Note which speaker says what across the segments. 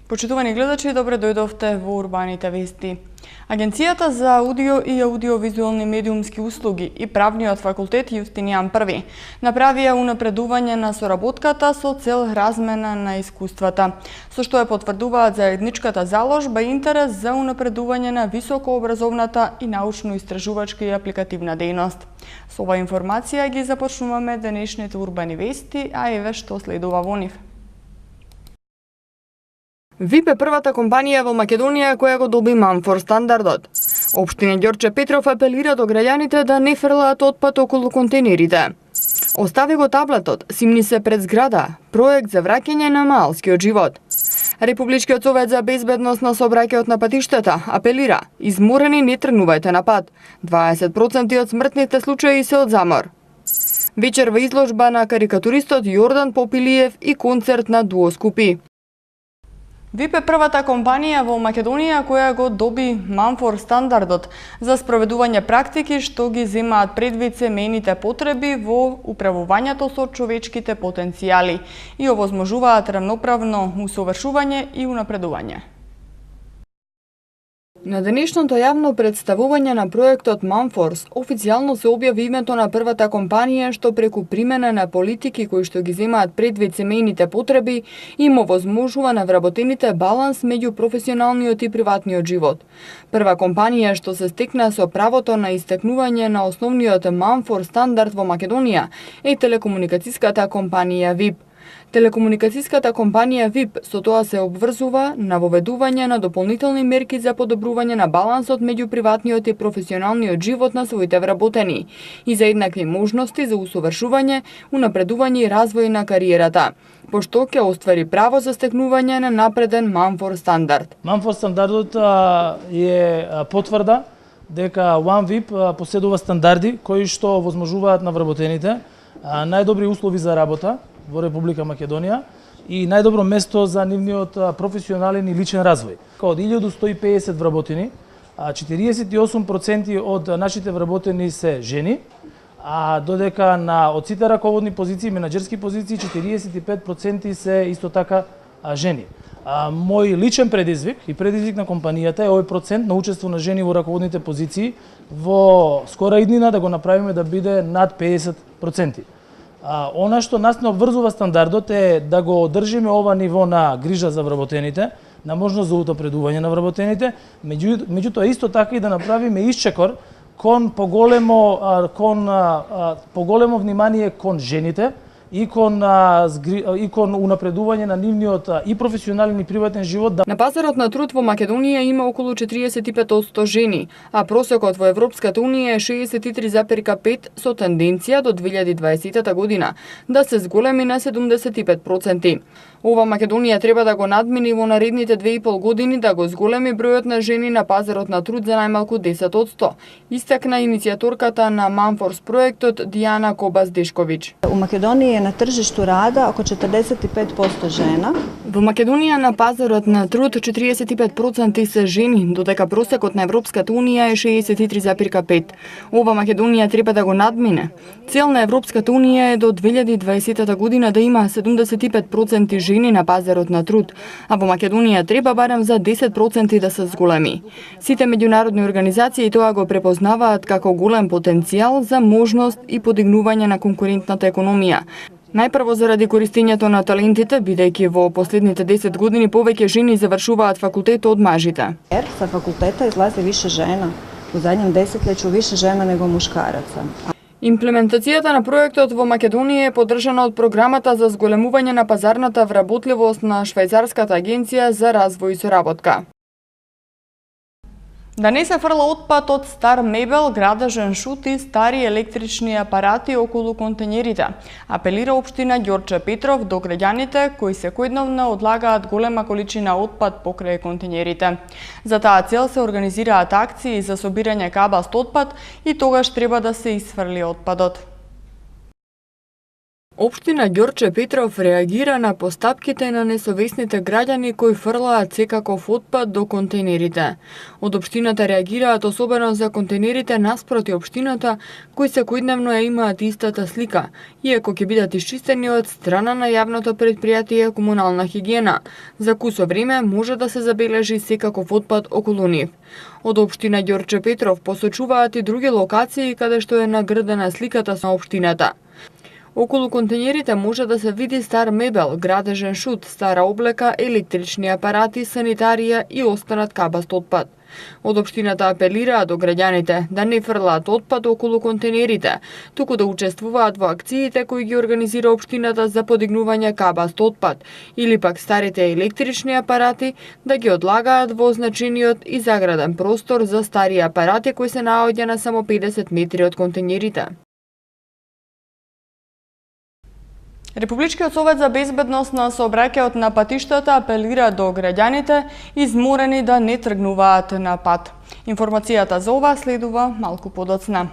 Speaker 1: Почитувани гледачи, добре дојдовте во Урбаните вести. Агенцијата за аудио и аудиовизуални медиумски услуги и правниот факултет Јустинијан I направија унапредување на соработката со цел размена на искуствата, со што ја потврдуваат заедничката заложба и интерес за унапредување на високообразовната и научно-истражувачка и апликативна дејност. Со ова информација ги започнуваме денешните Урбани вести, а еве што следува во нив. ВИП е првата компанија во Македонија која го доби Манфор стандардот. Општина Ѓорче Петров апелира до граѓаните да не фрлаат отпад околу контейнерите. Остави го таблетот, симни се пред зграда, проект за враќање на маалскиот живот. Републичкиот совет за безбедност на сообраќајот на патиштата апелира: изморени не тргнувајте на пат. 20% од смртните случаи се од замор. Вечерва изложба на карикатуристот Јордан Попилиев и концерт на Дуо Скупи. ВИП е првата компанија во Македонија која го доби Манфор стандардот за спроведување практики што ги земаат предвид семејните потреби во управувањето со човечките потенцијали и овозможуваат рамноправно усовршување и унапредување. На денешното јавно представување на проектот Манфорс официјално се објави името на првата компанија што преку примена на политики кои што ги земаат предвид семејните потреби им овозможува на вработените баланс меѓу професионалниот и приватниот живот. Прва компанија што се стекна со правото на истекнување на основниот Манфор стандард во Македонија е телекомуникацијската компанија ВИП. Телекомуникацијската компанија ВИП со тоа се обврзува на воведување на дополнителни мерки за подобрување на балансот меѓу приватниот и професионалниот живот на своите вработени и за еднакви можности за усовршување, унапредување и развој на кариерата, пошто ќе оствари право за стекнување на напреден Манфор стандард.
Speaker 2: Манфор стандардот е потврда дека OneVIP поседува стандарди кои што овозможуваат на вработените најдобри услови за работа во Република Македонија и најдобро место за нивниот професионален и личен развој. Од 1150 вработени, 48% од нашите вработени се жени, а додека од сите раководни позиции, менаџерски позиции, 45% се исто така жени. Мој личен предизвик и предизвик на компанијата е овој процент на учество на жени во раководните позиции во скора иднина да го направиме да биде над 50%. Она што нас не обврзува стандардот е да го одржиме ова ниво на грижа за вработените, на можност за унапредување на вработените, меѓутоа исто така и да направиме исчекор кон поголемо внимание кон жените и кон унапредување на нивниот и професионален и приватен живот.
Speaker 1: На пазарот на труд во Македонија има околу 45% жени, а просекот во Европската унија е 63,5 со тенденција до 2020 година да се зголеми на 75%. Ова Македонија треба да го надмини во наредните 2,5 години да го зголеми бројот на жени на пазарот на труд за најмалку 10%, истакна иницијаторката на Манфорс проектот Дијана Кобас-Дешковиќ.
Speaker 3: У Македонија на тржишту рада око 45% жена.
Speaker 1: Во Македонија на пазарот на труд 45% се жени, додека просекот на Европската унија е 63,5. Ова Македонија треба да го надмине. Цел на Европската унија е до 2020 година да има 75% жени на пазарот на труд, а во Македонија треба барем за 10% да се зголеми. Сите меѓународни организации тоа го препознаваат како голем потенцијал за можност и подигнување на конкурентната економија. Најпрво заради користењето на талентите, бидејќи во последните 10 години повеќе жени завршуваат факултет од мажите.
Speaker 3: Sa fakulteta izlazi više žena. U zadnjem desetljeću više žena nego muškaraca.
Speaker 1: Имплементацијата на проектот во Македонија е поддржана од програмата за зголемување на пазарната вработливост на Швајцарската агенција за развој и соработка. Да не се фрла отпад од стар мебел, градежен шут и стари електрични апарати околу контењерите, апелира општина Ѓорче Петров до граѓаните кои секојдневно одлагаат голема количина отпад покрај контењерите. За таа цел се организираат акции за собирање кабаст отпад и тогаш треба да се исфрли отпадот. Општина Ѓорче Петров реагира на постапките на несовесните граѓани кои фрлаат секаков отпад до контейнерите. Од општината реагираат особено за контейнерите наспроти општината, кои секојдневно ја имаат истата слика, иако ќе бидат исчистени од страна на јавното претпријатие Комунална хигиена. За кусо време може да се забележи секаков отпад околу нив. Од општина Ѓорче Петров посочуваат и други локации каде што е наградена сликата на општината. Околу контейнерите може да се види стар мебел, градежен шут, стара облека, електрични апарати, санитарија и останат кабаст отпад. Од општината апелираат до граѓаните да не фрлаат отпад околу контейнерите, туку да учествуваат во акциите кои ги организира општината за подигнување кабаст отпад, или пак старите електрични апарати да ги одлагаат во означениот и заграден простор за стари апарати кои се наоѓа на само 50 метри од контейнерите. Републичкиот совет за безбедност на сообраќајот на патиштата апелира до граѓаните изморени да не тргнуваат на пат. Информацијата за ова следува малку подоцна.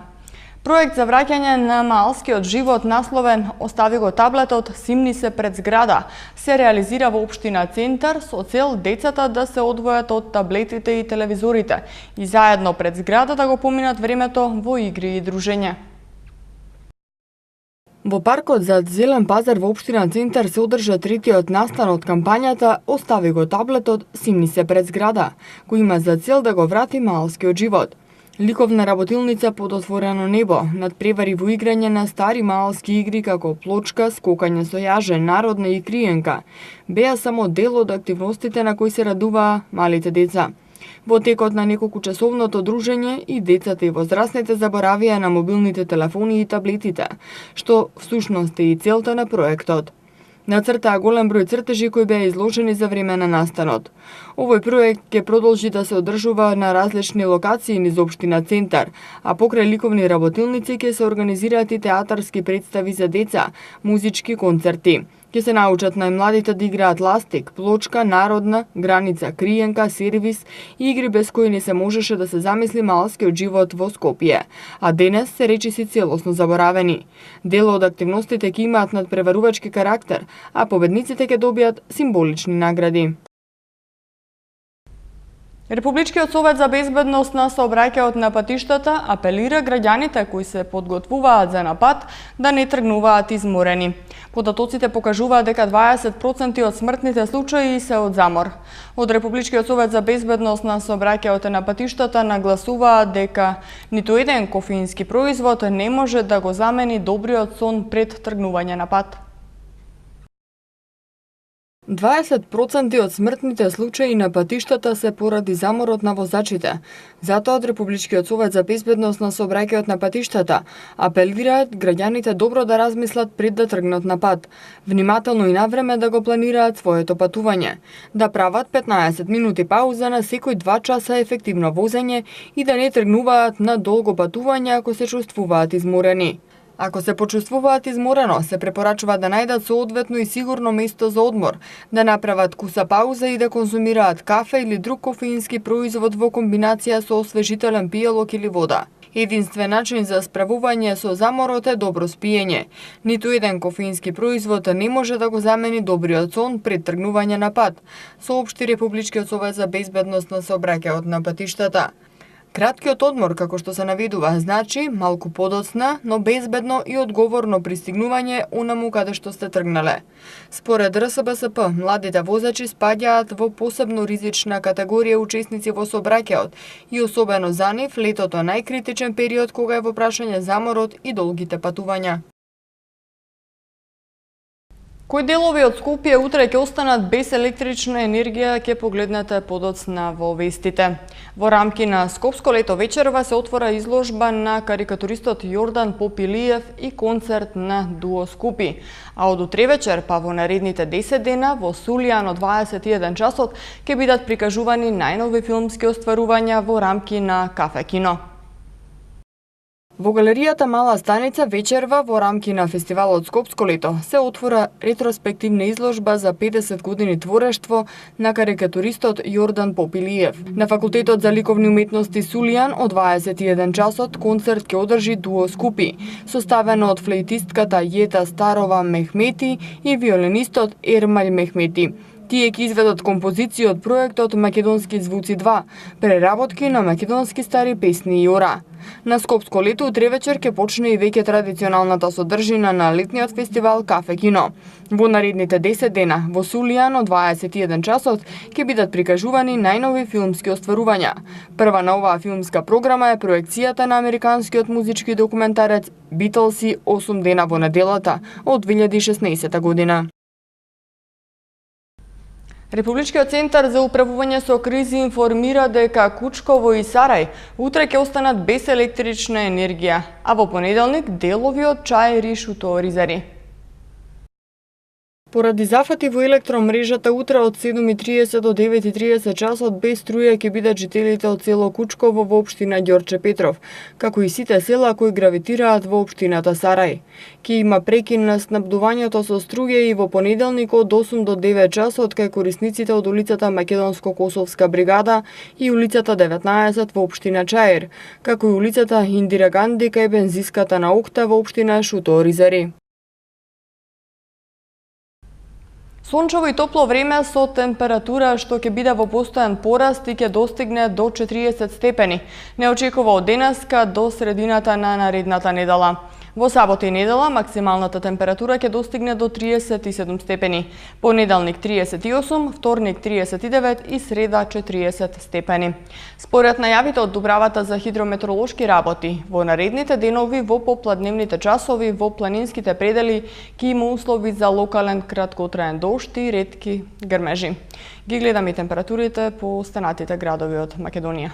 Speaker 1: Проект за враќање на маалскиот живот насловен "Остави го таблетот, симни се пред зграда" се реализира во општина Центар со цел децата да се одвојат од таблетите и телевизорите и заедно пред зграда да го поминат времето во игри и дружење. Во паркот зад Зелен пазар во општина Центар се одржа третиот настан од кампањата "Остави го таблетот, симни се пред зграда", кој има за цел да го врати маалскиот живот. Ликовна работилница под отворено небо, надпревари во играње на стари маалски игри како плочка, скокање со јаже, народна и криенка, беа само дел од активностите на кои се радуваа малите деца. Во текот на неколку часовното дружење и децата и возрастните заборавија на мобилните телефони и таблетите, што всушност е и целта на проектот. Нацртаа голем број цртежи кои беа изложени за време на настанот. Овој проект ќе продолжи да се одржува на различни локации низ општина Центар, а покрај ликовни работилници ќе се организираат и театарски представи за деца, музички концерти. Ќе се научат најмладите да играат ластик, плочка, народна, граница, криенка, сервис и игри без кои не се можеше да се замисли маалскиот живот во Скопје, а денес се речиси целосно заборавени. Дел од активностите ќе имаат надпреварувачки карактер, а победниците ќе добијат символични награди. Републичкиот совет за безбедност на сообраќајот на патиштата апелира граѓаните кои се подготвуваат за напад да не тргнуваат изморени. Податоците покажуваат дека 20% од смртните случаи се од замор. Од Републичкиот совет за безбедност на сообраќајот на патиштата нагласуваат дека ниту еден кофеински производ не може да го замени добриот сон пред тргнување на пат. 20% од смртните случаи на патиштата се поради заморот на возачите. Затоа од Републичкиот совет за безбедност на сообраќајот на патиштата апелираат граѓаните добро да размислат пред да тргнат на пат, внимателно и навреме да го планираат своето патување, да прават 15 минути пауза на секој 2 часа ефективно возење и да не тргнуваат на долго патување ако се чувствуваат изморени. Ако се почувствуваат изморено, се препорачува да најдат соодветно и сигурно место за одмор, да направат куса пауза и да конзумираат кафе или друг кофеински производ во комбинација со освежителен пијалок или вода. Единствен начин за справување со заморот е добро спиење. Ниту еден кофеински производ не може да го замени добриот сон пред тргнување на пат, соопшти Републичкиот совет за безбедност на сообраќајот на патиштата. Краткиот одмор, како што се наведува, значи малку подоцна, но безбедно и одговорно пристигнување онаму каде што сте тргнале. Според РСБСП, младите возачи спаѓаат во посебно ризична категорија учесници во сообраќајот и особено за нив летото е најкритичен период кога е во прашање заморот и долгите патувања. Кои делови од Скопје утре ќе останат без електрична енергија ќе погледнете подоцна во вестите. Во рамки на Скопско лето вечерва се отвора изложба на карикатуристот Јордан Попилиев и концерт на Дуо Скупи. А од утре вечер па во наредните 10 дена во Сулијан од 21 часот ќе бидат прикажувани најнови филмски остварувања во рамки на Кафе Кино. Во галеријата Мала станица вечерва во рамки на фестивалот Скопско лето се отвора ретроспективна изложба за 50 години творештво на карикатуристот Јордан Попилиев. На факултетот за ликовни уметности Сулијан од 21 часот концерт ќе одржи дуо Скупи, составено од флейтистката Јета Старова Мехмети и виолинистот Ермај Мехмети. Тие ќе изведат композиции од проектот Македонски звуци 2, преработки на македонски стари песни и ора. На Скопско лето утре вечер ќе почне и веќе традиционалната содржина на летниот фестивал Кафе Кино. Во наредните 10 дена во Сулијан од 21 часот ќе бидат прикажувани најнови филмски остварувања. Прва на оваа филмска програма е проекцијата на американскиот музички документарец Битлси 8 дена во неделата од 2016 година. Републичкиот центар за управување со кризи информира дека Кучково и Сарај утре ќе останат без електрична енергија, а во понеделник делови од Чаир и Шуторизари. Поради зафати во електромрежата утре од 7:30 до 9:30 часот без струја ќе бидат жителите од село Кучково во општина Ѓорче Петров, како и сите села кои гравитираат во општината Сарај. Ќе има прекин на снабдувањето со струја и во понеделник од 8 до 9 часот кај корисниците од улицата Македонско-Косовска бригада и улицата 19 во општина Чаир, како и улицата Индира Ганди кај бензиската на Окта во општина Шуторизари. Сончево и топло време со температура што ќе биде во постојан пораст и ќе достигне до 40 степени. Не очекува од денеска до средината на наредната недела. Во сабота и недела максималната температура ќе достигне до 37 степени. Понеделник 38, вторник 39 и среда 40 степени. Според најавите од Дубравата за хидрометеоролошки работи, во наредните денови во попладневните часови во планинските предели ќе има услови за локален краткотраен дожд и ретки грмежи. Ги гледаме и температурите по останатите градови од Македонија.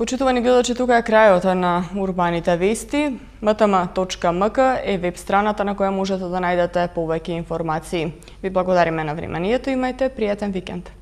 Speaker 1: Почитувани гледачи, тука е крајот на урбаните вести. mtm.mk е веб страната на која можете да најдете повеќе информации. Ви благодариме на вниманието, имајте пријатен викенд.